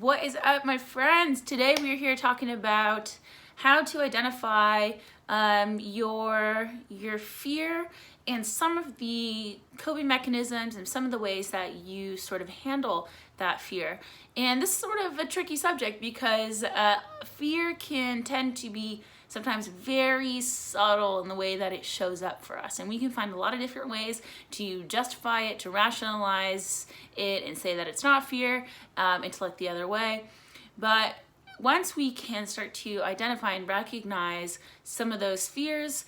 What is up, my friends? Today we are here talking about how to identify your fear and some of the coping mechanisms and some of the ways that you sort of handle that fear. And this is sort of a tricky subject because fear can tend to be sometimes very subtle in the way that it shows up for us. And we can find a lot of different ways to justify it, to rationalize it and say that it's not fear, and to look the other way. But once we can start to identify and recognize some of those fears,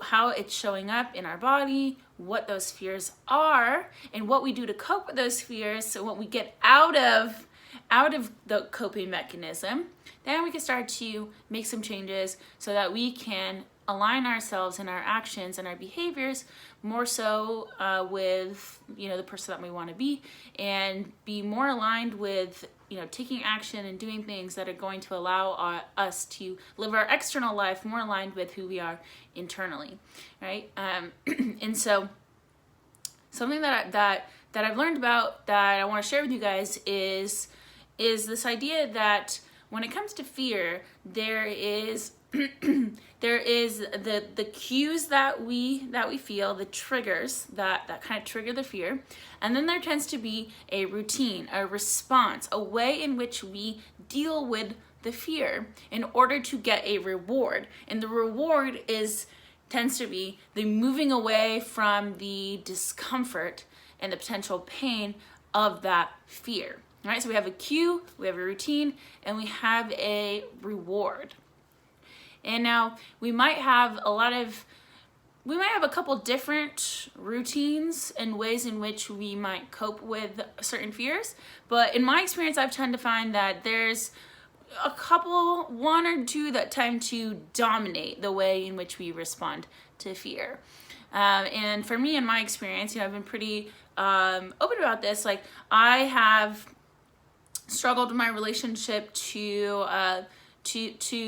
how it's showing up in our body, what those fears are, and what we do to cope with those fears, so what we get out of the coping mechanism, then we can start to make some changes so that we can align ourselves and our actions and our behaviors more so with the person that we want to be, and be more aligned with taking action and doing things that are going to allow us to live our external life more aligned with who we are internally, right? And so something that I've learned about that I want to share with you guys is this idea that when it comes to fear, there is there is the cues that we feel, the triggers that kind of trigger the fear, and then there tends to be a routine, a response, a way in which we deal with the fear in order to get a reward. And the reward tends to be the moving away from the discomfort and the potential pain of that fear. All right, so we have a cue, we have a routine, and we have a reward. And now we might have a couple different routines and ways in which we might cope with certain fears. But in my experience, I've tend to find that there's one or two that tend to dominate the way in which we respond to fear. And for me, in my experience, I've been pretty open about this. Like, I have struggled with my relationship to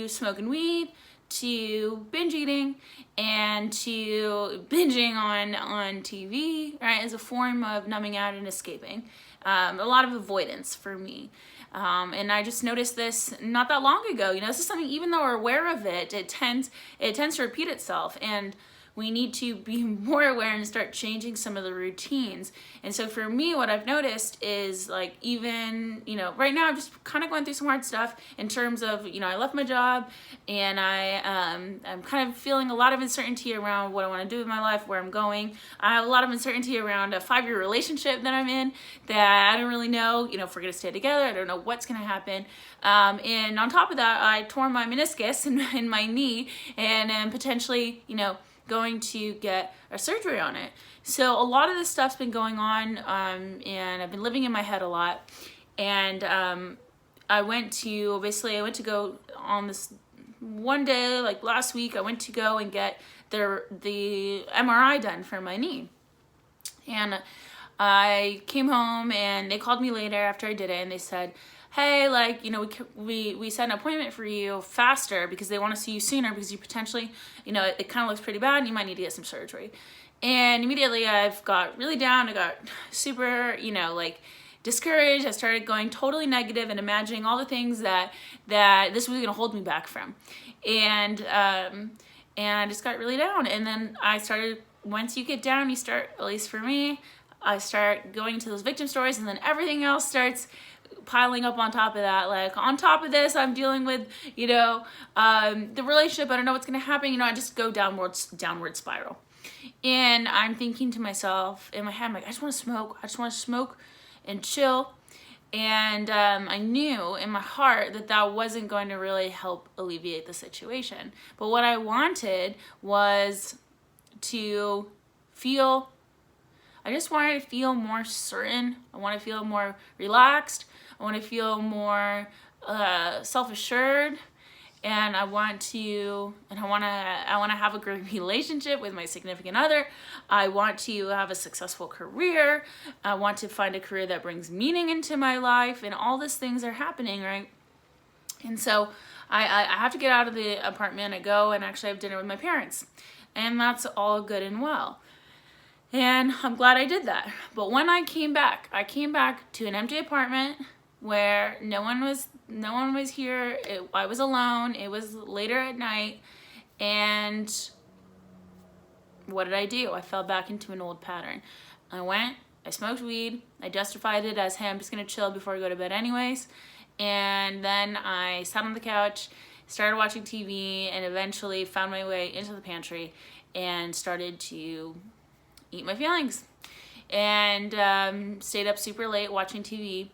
smoking weed, to binge eating, and to binging on TV, right, as a form of numbing out and escaping. A lot of avoidance for me. And I just noticed this not that long ago. This is something, even though we're aware of it, it tends to repeat itself. And we need to be more aware and start changing some of the routines. And so for me, what I've noticed is, like, even, right now I'm just kind of going through some hard stuff in terms of, I left my job, and I'm kind of feeling a lot of uncertainty around what I want to do with my life, where I'm going. I have a lot of uncertainty around a 5-year relationship that I'm in that I don't really know, if we're going to stay together. I don't know what's going to happen. And on top of that, I tore my meniscus in my knee, and am potentially, going to get a surgery on it. So a lot of this stuff's been going on, and I've been living in my head a lot. And I went to go on this one day, like last week, I went to go and get the MRI done for my knee. And I came home, and they called me later after I did it, and they said, hey, we set an appointment for you faster because they want to see you sooner, because you potentially, it kind of looks pretty bad and you might need to get some surgery. And immediately I've got really down. I got super, discouraged. I started going totally negative and imagining all the things that this was going to hold me back from. And I just got really down. And then I started, once you get down, you start, at least for me, I start going to those victim stories, and then everything else starts piling up on top of that. Like, on top of this, I'm dealing with, the relationship. I don't know what's going to happen. I just go downward spiral. And I'm thinking to myself in my head, I'm like, I just want to smoke and chill. And I knew in my heart that wasn't going to really help alleviate the situation. But what I wanted was to feel, I just wanted to feel more certain. I want to feel more relaxed. I want to feel more self-assured, and I want to have a great relationship with my significant other. I want to have a successful career. I want to find a career that brings meaning into my life, and all these things are happening, right? And so I have to get out of the apartment. I go and actually have dinner with my parents, and that's all good and well. And I'm glad I did that. But when I came back to an empty apartment where no one was here. I was alone. It was later at night, and what did I do? I fell back into an old pattern. I smoked weed. I justified it as, hey, I'm just gonna chill before I go to bed anyways. And then I sat on the couch, started watching TV, and eventually found my way into the pantry and started to eat my feelings. And stayed up super late watching TV.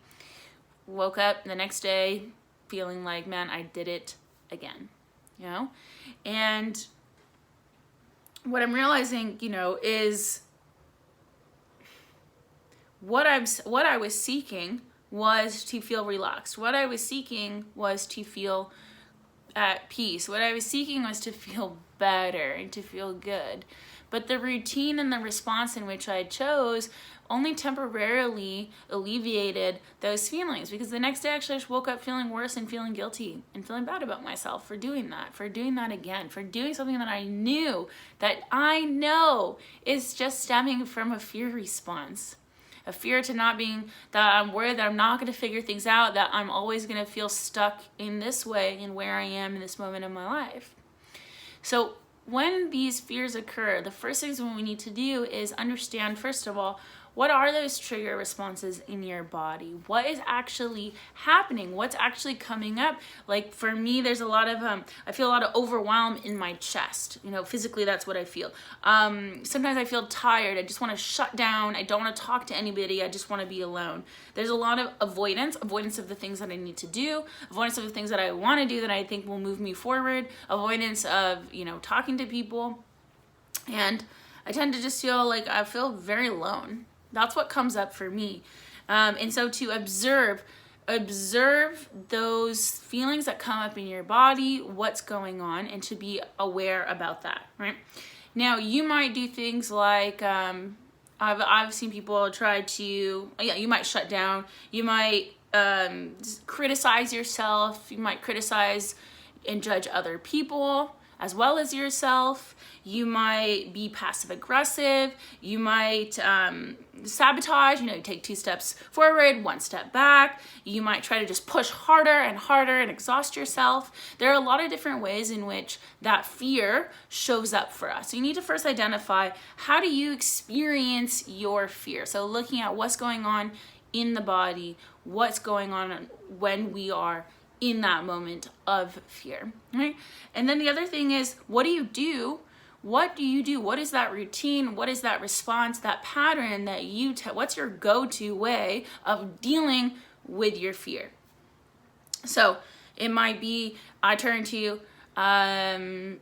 Woke up the next day feeling like, man, I did it again, you know? And what I'm realizing, you know, is what I was seeking was to feel relaxed. What I was seeking was to feel at peace. What I was seeking was to feel better and to feel good. But the routine and the response in which I chose only temporarily alleviated those feelings, because the next day actually I just woke up feeling worse and feeling guilty and feeling bad about myself for doing that again, for doing something that I know is just stemming from a fear response. A fear to not being, that I'm worried that I'm not going to figure things out, that I'm always going to feel stuck in this way in where I am in this moment of my life. So when these fears occur, the first things we need to do is understand, first of all, what are those trigger responses in your body? What is actually happening? What's actually coming up? Like for me, there's a lot of, I feel a lot of overwhelm in my chest. You know, physically, that's what I feel. Sometimes I feel tired. I just want to shut down. I don't want to talk to anybody. I just want to be alone. There's a lot of avoidance of the things that I need to do, avoidance of the things that I want to do that I think will move me forward, avoidance of, you know, talking to people. And I tend to just feel like I feel very alone. That's what comes up for me. And so to observe those feelings that come up in your body, what's going on, and to be aware about that, right? Now, you might do things like, I've seen people try to, you might shut down, you might criticize yourself, you might criticize and judge other people as well as yourself. You might be passive aggressive. You might sabotage, you know, you take 2 steps forward, 1 step back. You might try to just push harder and exhaust yourself. There are a lot of different ways in which that fear shows up for us. So you need to first identify, how do you experience your fear? So looking at what's going on in the body, what's going on when we are in that moment of fear, right? And then the other thing is, what do you do? What do you do? What is that routine? What is that response, that pattern that you, what's your go-to way of dealing with your fear? So it might be, I turn to binging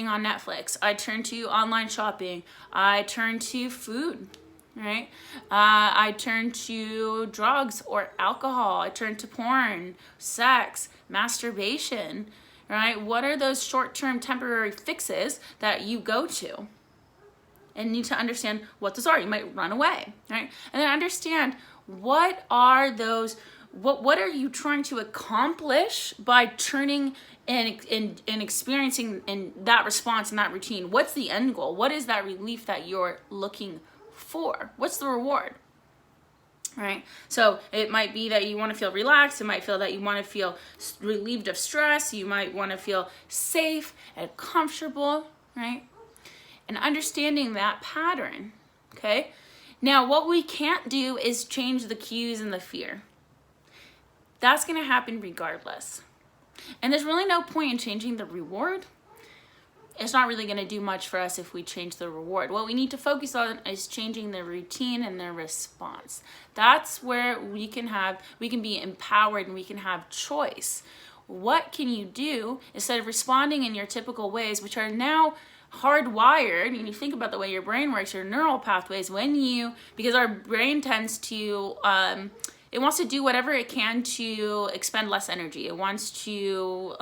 on Netflix. I turn to online shopping. I turn to food, right? I turn to drugs or alcohol. I turn to porn, sex, masturbation, right? What are those short-term temporary fixes that you go to? And need to understand what those are. You might run away, right? And then understand, what are those, what are you trying to accomplish by turning and experiencing in that response and that routine? What's the end goal? What is that relief that you're looking for? What's the reward? Right? So it might be that you want to feel relaxed. It might feel that you want to feel relieved of stress. You might want to feel safe and comfortable, right? And understanding that pattern, okay? Now, what we can't do is change the cues and the fear. That's going to happen regardless. And there's really no point in changing the reward. It's not really going to do much for us if we change the reward. What we need to focus on is changing the routine and the response. That's where we can be empowered and we can have choice. What can you do instead of responding in your typical ways, which are now hardwired? And you think about the way your brain works, your neural pathways, because our brain tends to, it wants to do whatever it can to expend less energy. It wants to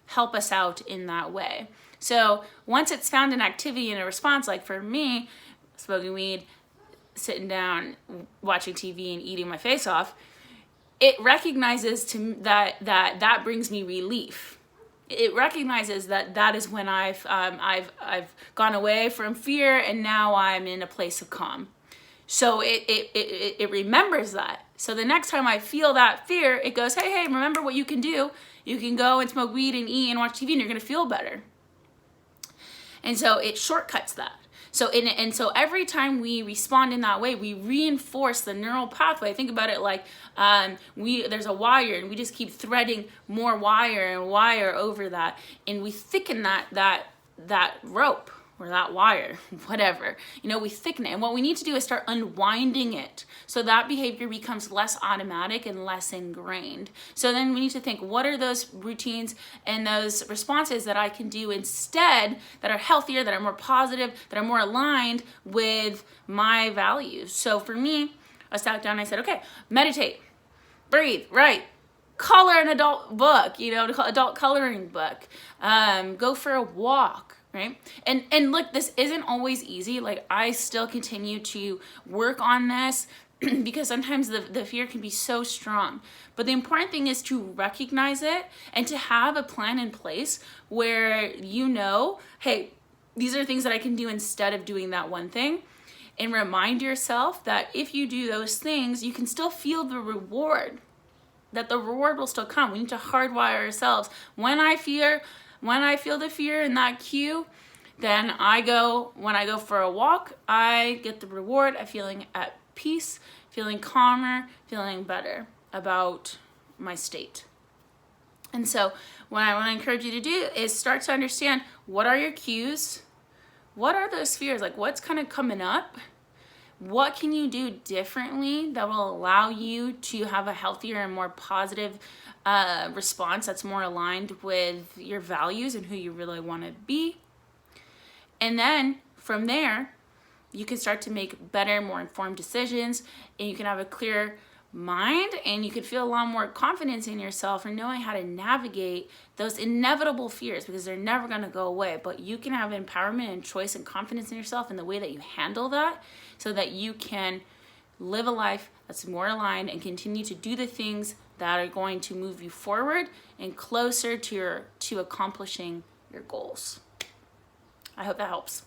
help us out in that way. So once it's found an activity and a response, like for me, smoking weed, sitting down, watching TV and eating my face off, it recognizes that brings me relief. It recognizes that is when I've gone away from fear and now I'm in a place of calm. So it remembers that. So the next time I feel that fear, it goes, hey, remember what you can do. You can go and smoke weed and eat and watch TV and you're going to feel better. And so it shortcuts that. So so every time we respond in that way, we reinforce the neural pathway. Think about it like there's a wire and we just keep threading more wire and wire over that, and we thicken that rope or that wire, whatever, we thicken it. And what we need to do is start unwinding it so that behavior becomes less automatic and less ingrained. So then we need to think, what are those routines and those responses that I can do instead that are healthier, that are more positive, that are more aligned with my values? So for me, I sat down and I said, okay, meditate, breathe, write, color an adult book, adult coloring book, go for a walk. Right? And look, this isn't always easy. Like, I still continue to work on this because sometimes the fear can be so strong. But the important thing is to recognize it and to have a plan in place where hey, these are things that I can do instead of doing that one thing. And remind yourself that if you do those things, you can still feel the reward, that the reward will still come. We need to hardwire ourselves. When I feel the fear in that cue, then when I go for a walk, I get the reward of feeling at peace, feeling calmer, feeling better about my state. And so what I want to encourage you to do is start to understand, what are your cues? What are those fears? Like, what's kind of coming up? What can you do differently that will allow you to have a healthier and more positive response that's more aligned with your values and who you really want to be? And then from there, you can start to make better, more informed decisions, and you can have a clear mind, and you can feel a lot more confidence in yourself and knowing how to navigate those inevitable fears, because they're never going to go away. But you can have empowerment and choice and confidence in yourself in the way that you handle that, so that you can live a life that's more aligned and continue to do the things that are going to move you forward and closer to accomplishing your goals. I hope that helps.